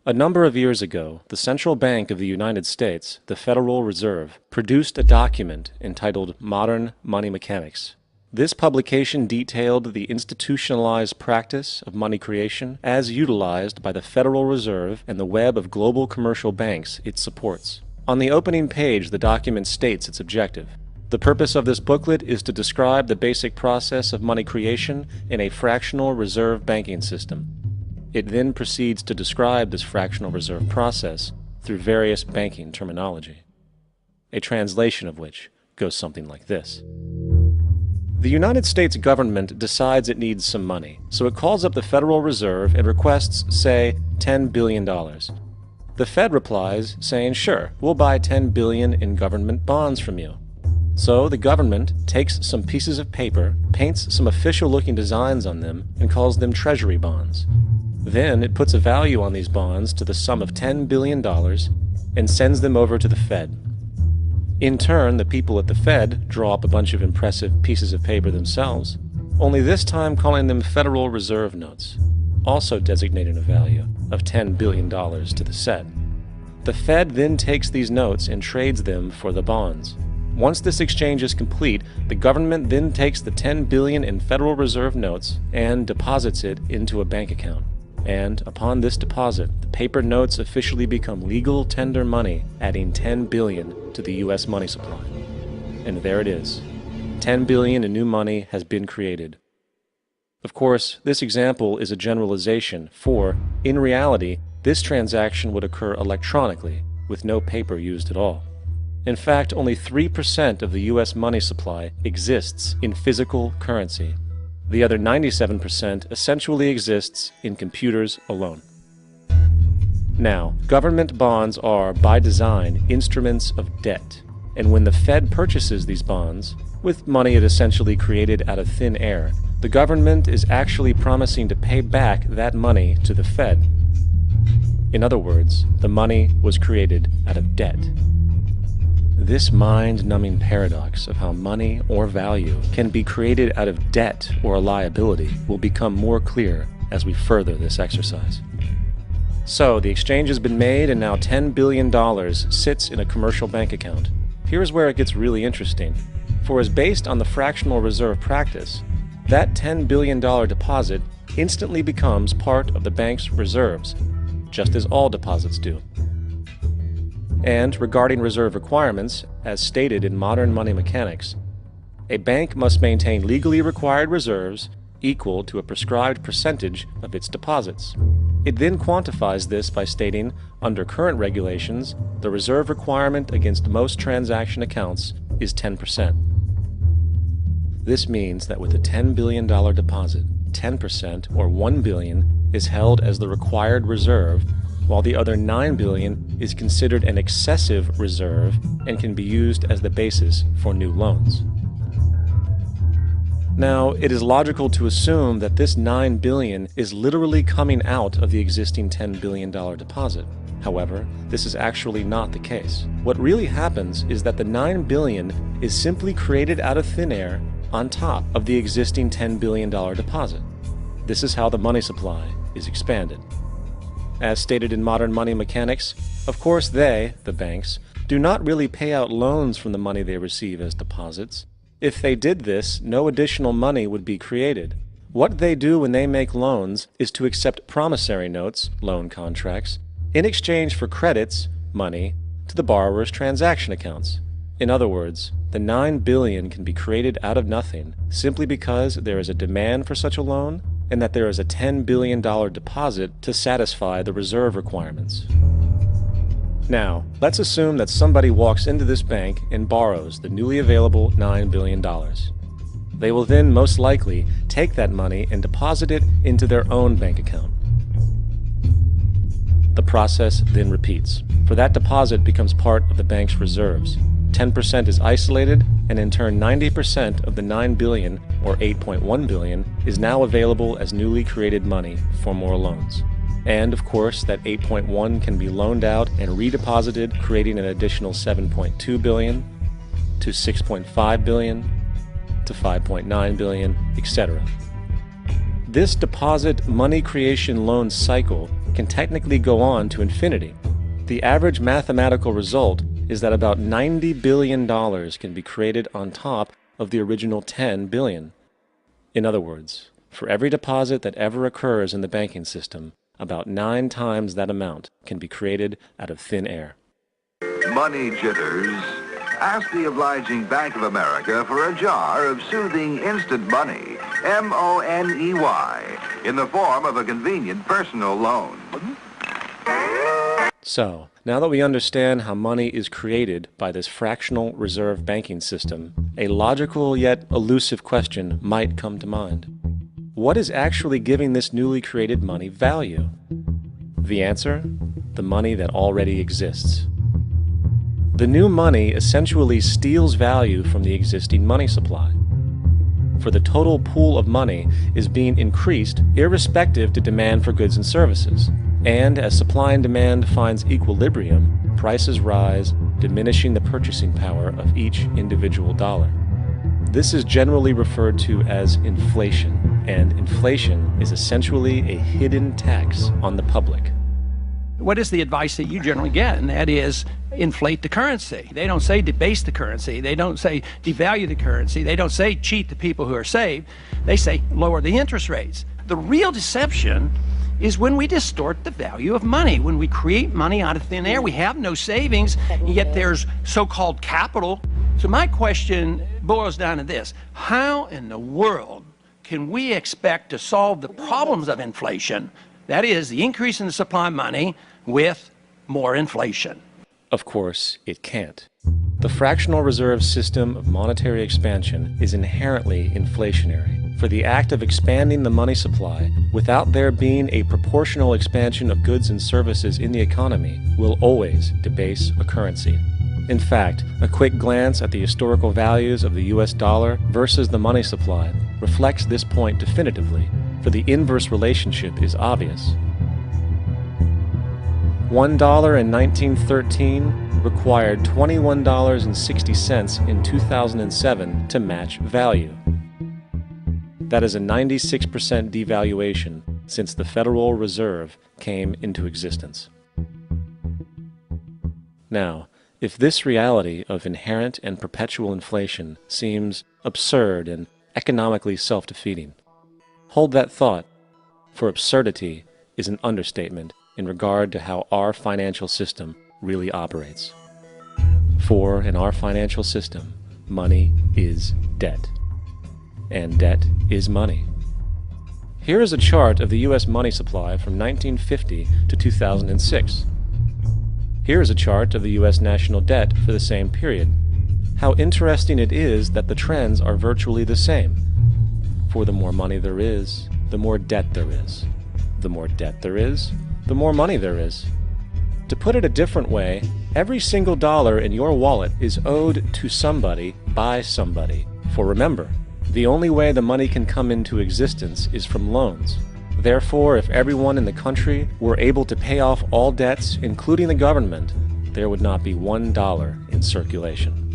A number of years ago, the Central Bank of the United States, the Federal Reserve, produced a document entitled Modern Money Mechanics. This publication detailed the institutionalized practice of money creation as utilized by the Federal Reserve and the web of global commercial banks it supports. On the opening page, the document states its objective. The purpose of this booklet is to describe the basic process of money creation in a fractional reserve banking system. It then proceeds to describe this fractional reserve process through various banking terminology, a translation of which goes something like this. The United States government decides it needs some money, so it calls up the Federal Reserve and requests, say, $10 billion. The Fed replies, saying, sure, we'll buy $10 billion in government bonds from you. So the government takes some pieces of paper, paints some official-looking designs on them, and calls them treasury bonds. Then it puts a value on these bonds to the sum of $10 billion and sends them over to the Fed. In turn, the people at the Fed draw up a bunch of impressive pieces of paper themselves, only this time calling them Federal Reserve notes, also designating a value of $10 billion to the set. The Fed then takes these notes and trades them for the bonds. Once this exchange is complete, the government then takes the $10 billion in Federal Reserve notes and deposits it into a bank account. And upon this deposit, the paper notes officially become legal tender money, adding $10 billion to the U.S. money supply. And there it is. $10 billion in new money has been created. Of course, this example is a generalization, for, in reality, this transaction would occur electronically, with no paper used at all. In fact, only 3% of the U.S. money supply exists in physical currency. The other 97% essentially exists in computers alone. Now, government bonds are, by design, instruments of debt, and when the Fed purchases these bonds, with money it essentially created out of thin air, the government is actually promising to pay back that money to the Fed. In other words, the money was created out of debt. This mind-numbing paradox of how money or value can be created out of debt or a liability will become more clear as we further this exercise. So, the exchange has been made and now $10 billion sits in a commercial bank account. Here's where it gets really interesting. For as based on the fractional reserve practice, that $10 billion deposit instantly becomes part of the bank's reserves, just as all deposits do. And regarding reserve requirements, as stated in Modern Money Mechanics, a bank must maintain legally required reserves equal to a prescribed percentage of its deposits. It then quantifies this by stating, under current regulations, the reserve requirement against most transaction accounts is 10%. This means that with a $10 billion deposit, 10% or $1 billion is held as the required reserve, while the other $9 billion is considered an excessive reserve and can be used as the basis for new loans. Now, it is logical to assume that this $9 billion is literally coming out of the existing $10 billion deposit. However, this is actually not the case. What really happens is that the $9 billion is simply created out of thin air on top of the existing $10 billion deposit. This is how the money supply is expanded. As stated in Modern Money Mechanics, of course they, the banks, do not really pay out loans from the money they receive as deposits. If they did this, no additional money would be created. What they do when they make loans is to accept promissory notes, loan contracts, in exchange for credits, money, to the borrower's transaction accounts. In other words, the $9 billion can be created out of nothing simply because there is a demand for such a loan and that there is a $10 billion deposit to satisfy the reserve requirements. Now, let's assume that somebody walks into this bank and borrows the newly available $9 billion. They will then most likely take that money and deposit it into their own bank account. The process then repeats, for that deposit becomes part of the bank's reserves. 10% is isolated, and in turn 90% of the $9 billion, or $8.1 billion, is now available as newly created money for more loans. And of course, that 8.1 can be loaned out and redeposited, creating an additional 7.2 billion to 6.5 billion to 5.9 billion, etc. This deposit money creation loan cycle can technically go on to infinity. The average mathematical result is that about $90 billion can be created on top of the original $10 billion. In other words, for every deposit that ever occurs in the banking system, about 9 times that amount can be created out of thin air. Money jitters? Ask the obliging Bank of America for a jar of soothing instant money, M-O-N-E-Y, in the form of a convenient personal loan. So, now that we understand how money is created by this fractional reserve banking system, a logical yet elusive question might come to mind. What is actually giving this newly created money value? The answer? The money that already exists. The new money essentially steals value from the existing money supply. For the total pool of money is being increased irrespective to demand for goods and services. And as supply and demand finds equilibrium, prices rise, diminishing the purchasing power of each individual dollar. This is generally referred to as inflation, and inflation is essentially a hidden tax on the public. What is the advice that you generally get? And that is, inflate the currency. They don't say debase the currency. They don't say devalue the currency. They don't say cheat the people who are saved. They say lower the interest rates. The real deception is when we distort the value of money. When we create money out of thin air, we have no savings, yet there's so-called capital. So my question boils down to this: how in the world can we expect to solve the problems of inflation, that is, the increase in the supply of money, with more inflation? Of course, it can't. The fractional reserve system of monetary expansion is inherently inflationary. For the act of expanding the money supply, without there being a proportional expansion of goods and services in the economy, will always debase a currency. In fact, a quick glance at the historical values of the US dollar versus the money supply reflects this point definitively, for the inverse relationship is obvious. $1 in 1913 required $21.60 in 2007 to match value. That is a 96% devaluation since the Federal Reserve came into existence. Now, if this reality of inherent and perpetual inflation seems absurd and economically self-defeating, hold that thought, for absurdity is an understatement in regard to how our financial system really operates. For in our financial system, money is debt, and debt is money. Here is a chart of the U.S. money supply from 1950 to 2006. Here is a chart of the U.S. national debt for the same period. How interesting it is that the trends are virtually the same. For the more money there is, the more debt there is. The more debt there is, the more money there is. To put it a different way, every single dollar in your wallet is owed to somebody by somebody. For remember, the only way the money can come into existence is from loans. Therefore, if everyone in the country were able to pay off all debts, including the government, there would not be $1 in circulation.